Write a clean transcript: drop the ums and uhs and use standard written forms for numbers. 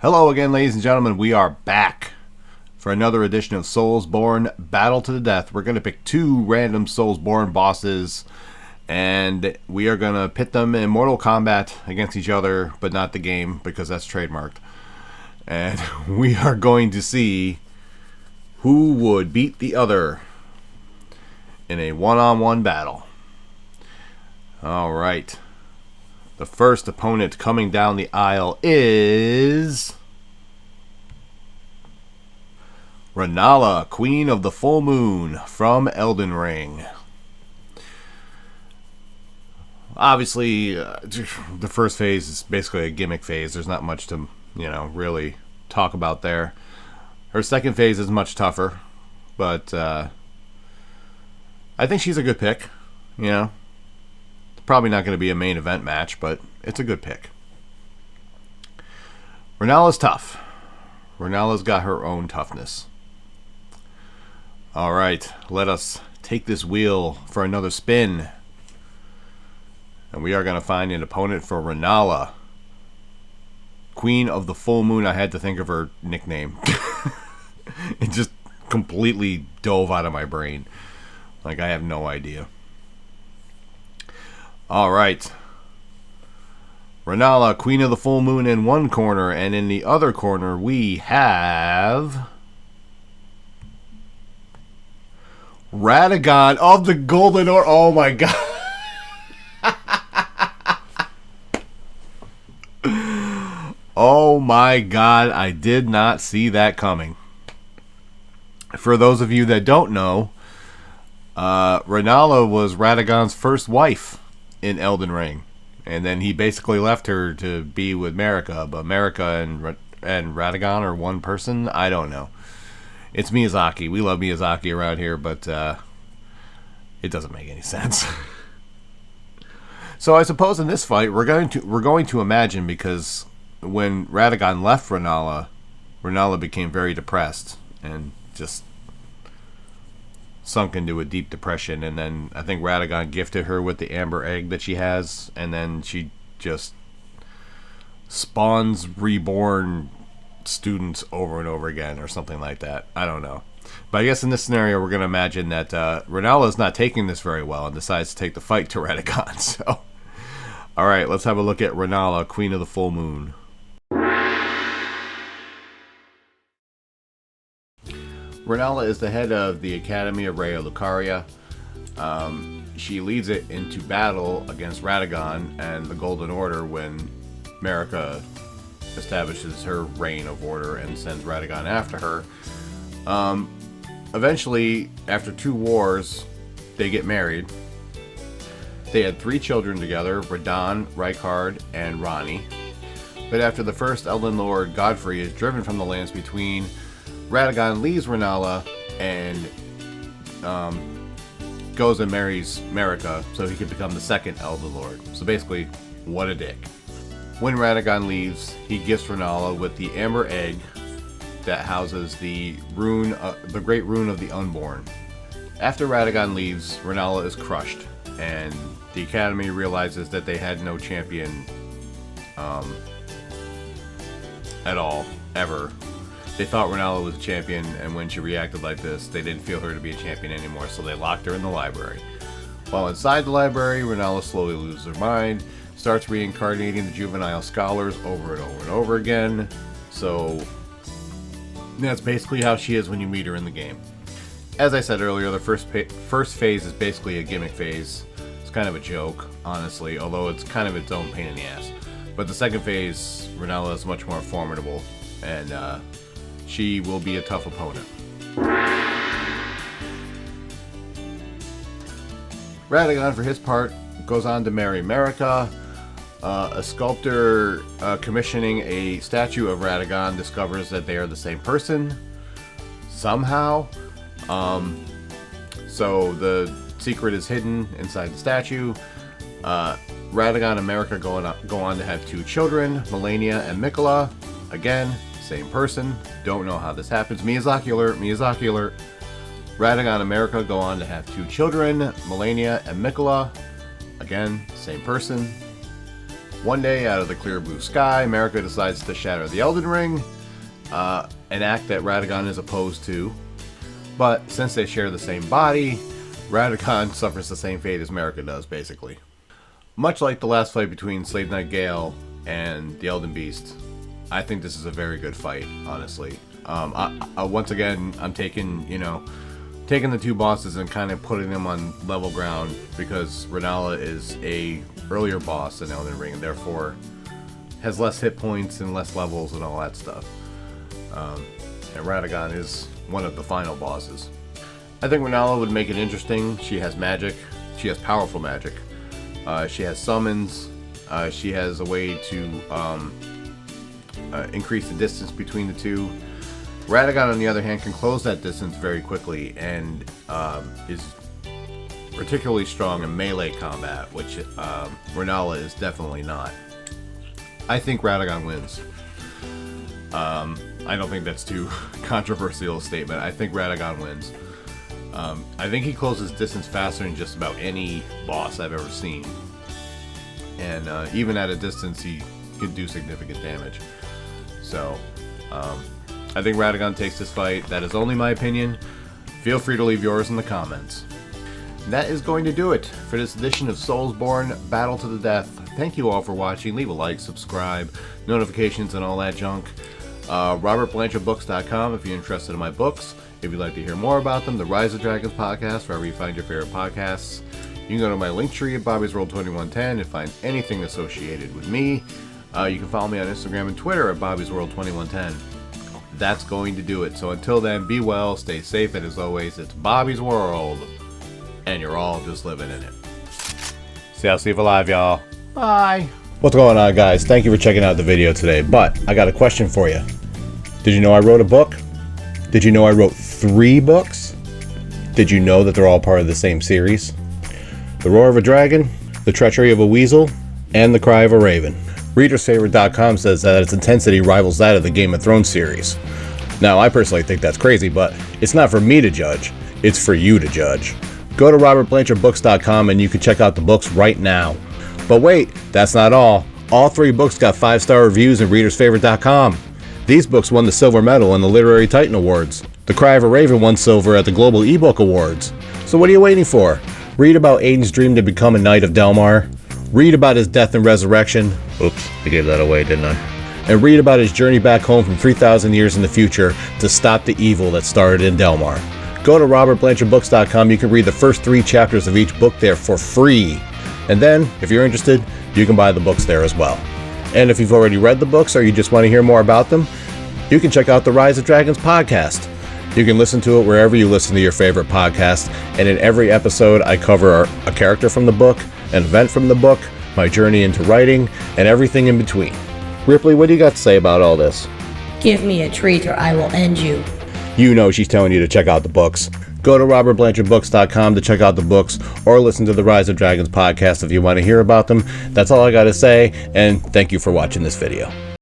Hello again, ladies and gentlemen. We are back for another edition of SoulsBorne Battle to the Death. We're going to pick two random SoulsBorne bosses, and we are going to pit them in Mortal Kombat against each other, but not the game, because that's trademarked. And we are going to see who would beat the other in a one-on-one battle. Alright. The first opponent coming down the aisle is Rennala, Queen of the Full Moon from Elden Ring. Obviously, the first phase is basically a gimmick phase. There's not much to, really talk about there. Her second phase is much tougher, but I think she's a good pick, Probably not going to be a main event match, but it's a good pick. Rennala's tough. Rennala's got her own toughness. Alright, let us take this wheel for another spin. And we are going to find an opponent for Rennala, Queen of the Full Moon. I had to think of her nickname. It just completely dove out of my brain. Like, I have no idea. Alright. Rennala, Queen of the Full Moon in one corner, and in the other corner we have Radagon of the Golden Order. Oh my god. Oh my god, I did not see that coming. For those of you that don't know, Rennala was Radagon's first wife in Elden Ring, and then he basically left her to be with Marika, but Marika and Radagon are one person. I don't know. It's Miyazaki. We love Miyazaki around here, but it doesn't make any sense. So I suppose in this fight we're going to imagine, because when Radagon left Rennala became very depressed and just sunk into a deep depression, and then I think Radagon gifted her with the amber egg that she has, and then she just spawns reborn students over and over again, or something like that. I don't know. But I guess in this scenario we're going to imagine that Rennala is not taking this very well and decides to take the fight to Radagon. So, alright, let's have a look at Rennala, Queen of the Full Moon. Rennala is the head of the Academy of Raya Lucaria. She leads it into battle against Radagon and the Golden Order when Marika establishes her reign of order and sends Radagon after her. Eventually, after 2 wars, they get married. They had 3 children together, Radahn, Rykard, and Ranni. But after the first Elden Lord, Godfrey, is driven from the lands between, Radagon leaves Rennala and goes and marries Marika so he can become the second Elden Lord. So basically, what a dick. When Radagon leaves, he gifts Rennala with the amber egg that houses the rune, the great rune of the Unborn. After Radagon leaves, Rennala is crushed, and the Academy realizes that they had no champion at all, ever. They thought Rennala was a champion, and when she reacted like this, they didn't feel her to be a champion anymore, so they locked her in the library. While inside the library, Rennala slowly loses her mind, starts reincarnating the juvenile scholars over and over and over again. So that's basically how she is when you meet her in the game. As I said earlier, the first phase is basically a gimmick phase. It's kind of a joke, honestly, although it's kind of its own pain in the ass. But the second phase, Rennala is much more formidable, and she will be a tough opponent. Radagon, for his part, goes on to marry Marika. A sculptor commissioning a statue of Radagon discovers that they are the same person somehow. So the secret is hidden inside the statue. Radagon and Marika go on to have 2 children, Malenia and Miquella. Again, same person. Don't know how this happens. Miyazaki alert, Miyazaki alert. Radagon and Marika go on to have 2 children, Malenia and Miquella. Again, same person. One day, out of the clear blue sky, America decides to shatter the Elden Ring, an act that Radagon is opposed to. But since they share the same body, Radagon suffers the same fate as America does, basically. Much like the last fight between Slave Knight Gale and the Elden Beast, I think this is a very good fight, honestly. Once again, I'm taking the two bosses and kind of putting them on level ground, because Renala is a earlier boss than Elden Ring and therefore has less hit points and less levels and all that stuff. And Radagon is one of the final bosses. I think Renala would make it interesting. She has magic. She has powerful magic. She has summons. She has a way to increase the distance between the two. Radagon, on the other hand, can close that distance very quickly and is particularly strong in melee combat, which Renala is definitely not. I think Radagon wins. I don't think that's too controversial a statement. I think Radagon wins. I think he closes distance faster than just about any boss I've ever seen. And even at a distance, he can do significant damage. So, I think Radagon takes this fight. That is only my opinion. Feel free to leave yours in the comments. And that is going to do it for this edition of SoulsBorne Battle to the Death. Thank you all for watching. Leave a like, subscribe, notifications, and all that junk. RobertBlanchardBooks.com if you're interested in my books. If you'd like to hear more about them, the Rise of Dragons podcast, wherever you find your favorite podcasts. You can go to my Linktree at Bobby's World 2110 and find anything associated with me. You can follow me on Instagram and Twitter at Bobby's World 2110. That's going to do it. So until then, be well, stay safe, and as always, it's Bobby's World, and you're all just living in it. See you alive, y'all. Bye. What's going on, guys? Thank you for checking out the video today, but I got a question for you. Did you know I wrote a book? Did you know I wrote 3 books? Did you know that they're all part of the same series? The Roar of a Dragon, The Treachery of a Weasel, and The Cry of a Raven. ReadersFavorite.com says that its intensity rivals that of the Game of Thrones series. Now, I personally think that's crazy, but it's not for me to judge. It's for you to judge. Go to RobertBlanchardBooks.com and you can check out the books right now. But wait, that's not all. All 3 books got 5-star reviews in ReadersFavorite.com. These books won the silver medal in the Literary Titan Awards. The Cry of a Raven won silver at the Global eBook Awards. So what are you waiting for? Read about Aiden's dream to become a Knight of Delmar. Read about his death and resurrection. Oops, I gave that away, didn't I? And read about his journey back home from 3,000 years in the future to stop the evil that started in Delmar. Go to RobertBlanchardBooks.com. You can read the first 3 chapters of each book there for free. And then, if you're interested, you can buy the books there as well. And if you've already read the books or you just want to hear more about them, you can check out the Rise of Dragons podcast. You can listen to it wherever you listen to your favorite podcast. And in every episode, I cover a character from the book, an event from the book, my journey into writing, and everything in between. Ripley, what do you got to say about all this? Give me a treat or I will end you. You know she's telling you to check out the books. Go to RobertBlanchardBooks.com to check out the books or listen to the Rise of Dragons podcast if you want to hear about them. That's all I got to say, and thank you for watching this video.